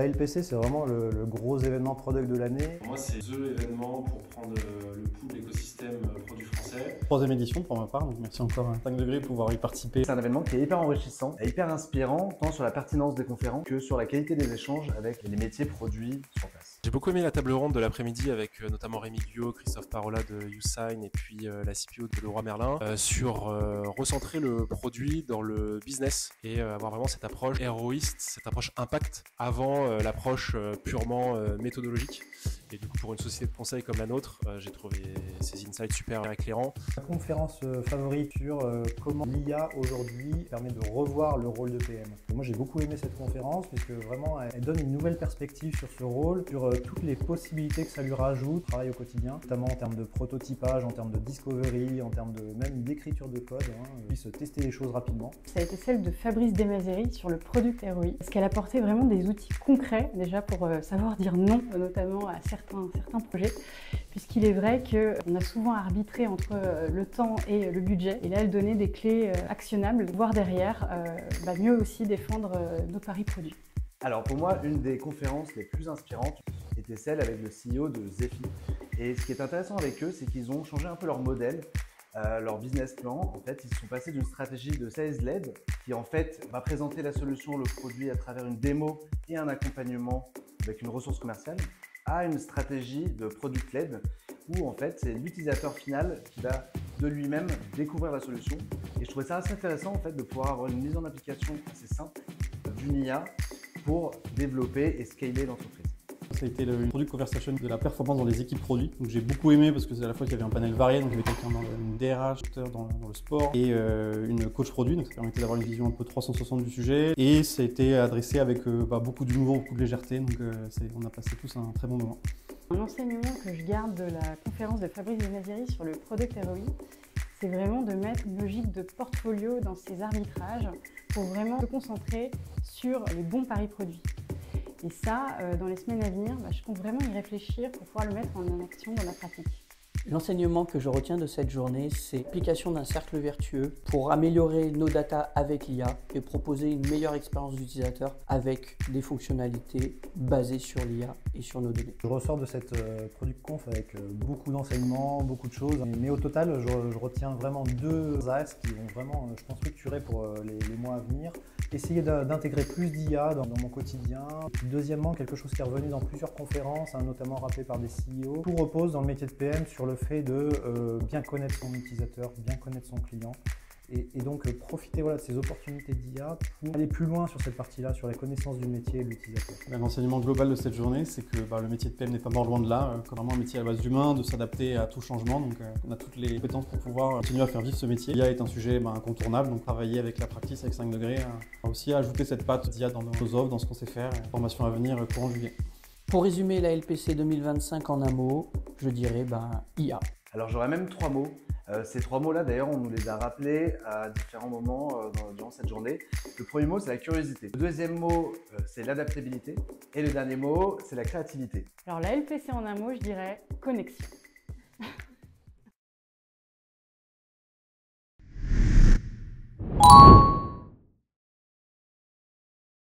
La LPC, c'est vraiment le gros événement product de l'année. Pour moi, c'est THE événement pour prendre le pouls de l'écosystème produit français. Troisième édition pour ma part, donc merci encore à 5 degrés de pouvoir y participer. C'est un événement qui est hyper enrichissant et hyper inspirant, tant sur la pertinence des conférences que sur la qualité des échanges avec les métiers produits sur place. J'ai beaucoup aimé la table ronde de l'après-midi avec notamment Rémi Guyot, Christophe Parola de YouSign et puis la CPO de Leroy Merlin sur recentrer le produit dans le business et avoir vraiment cette approche héroïste, cette approche impact avant l'approche purement méthodologique. Et du coup, pour une société de conseil comme la nôtre, j'ai trouvé ces insights super éclairants. Ma conférence favorite sur comment l'IA aujourd'hui permet de revoir le rôle de PM. Et moi, j'ai beaucoup aimé cette conférence puisque vraiment, elle donne une nouvelle perspective sur ce rôle, sur toutes les possibilités que ça lui rajoute, travail au quotidien, notamment en termes de prototypage, en termes de discovery, en termes de même d'écriture de code, puisse tester les choses rapidement. Ça a été celle de Fabrice Desmazeries sur le Product ROI, parce qu'elle apportait vraiment des outils concrets déjà pour savoir dire non, notamment à certains projets, puisqu'il est vrai qu'on a souvent arbitré entre le temps et le budget, et là elle donnait des clés actionnables, voire derrière, mieux aussi défendre nos paris produits. Alors pour moi, une des conférences les plus inspirantes était celle avec le CEO de Zephy. Et ce qui est intéressant avec eux, c'est qu'ils ont changé un peu leur modèle, leur business plan. En fait, ils sont passés d'une stratégie de sales-led qui en fait va présenter la solution, le produit à travers une démo et un accompagnement avec une ressource commerciale, à une stratégie de product-led où en fait c'est l'utilisateur final qui va de lui-même découvrir la solution. Et je trouvais ça assez intéressant en fait de pouvoir avoir une mise en application assez simple d'une IA pour développer et scaler l'entreprise. Ça a été une product conversation de la performance dans les équipes produits. Donc j'ai beaucoup aimé parce que c'est à la fois qu'il y avait un panel varié, donc il y avait quelqu'un dans une DRH, dans le sport et une coach produit, donc ça permettait d'avoir une vision un peu 360 du sujet. Et ça a été adressé avec beaucoup d'humour, beaucoup de légèreté, donc on a passé tous un très bon moment. Un enseignement que je garde de la conférence de Fabrice Desmazeries sur le Product ROI, c'est vraiment de mettre une logique de portfolio dans ces arbitrages pour vraiment se concentrer sur les bons paris produits. Et ça, dans les semaines à venir, je compte vraiment y réfléchir pour pouvoir le mettre en action dans la pratique. L'enseignement que je retiens de cette journée, c'est l'application d'un cercle vertueux pour améliorer nos data avec l'IA et proposer une meilleure expérience d'utilisateur avec des fonctionnalités basées sur l'IA et sur nos données. Je ressors de cette Product Conf avec beaucoup d'enseignements, beaucoup de choses, mais au total, je retiens vraiment deux axes qui vont vraiment, je pense, structurer pour les mois à venir. Essayer d'intégrer plus d'IA dans mon quotidien. Deuxièmement, quelque chose qui est revenu dans plusieurs conférences, notamment rappelé par des CEO. Tout repose dans le métier de PM sur le fait de bien connaître son utilisateur, bien connaître son client et donc profiter de ces opportunités d'IA pour aller plus loin sur cette partie-là, sur la connaissance du métier et de l'utilisateur. L'enseignement global de cette journée, c'est que le métier de PM n'est pas mort loin de là, c'est vraiment un métier à la base d'humain, de s'adapter à tout changement, donc on a toutes les compétences pour pouvoir continuer à faire vivre ce métier. L'IA est un sujet incontournable, donc travailler avec la practice, avec 5 degrés, aussi ajouter cette patte d'IA dans nos offres, dans ce qu'on sait faire, formation à venir courant juillet. Pour résumer la LPC 2025 en un mot, je dirais IA. Alors j'aurais même 3 mots. Ces 3 mots-là, d'ailleurs, on nous les a rappelés à différents moments durant cette journée. Le premier mot, c'est la curiosité. Le deuxième mot, c'est l'adaptabilité. Et le dernier mot, c'est la créativité. Alors la LPC en un mot, je dirais connexion.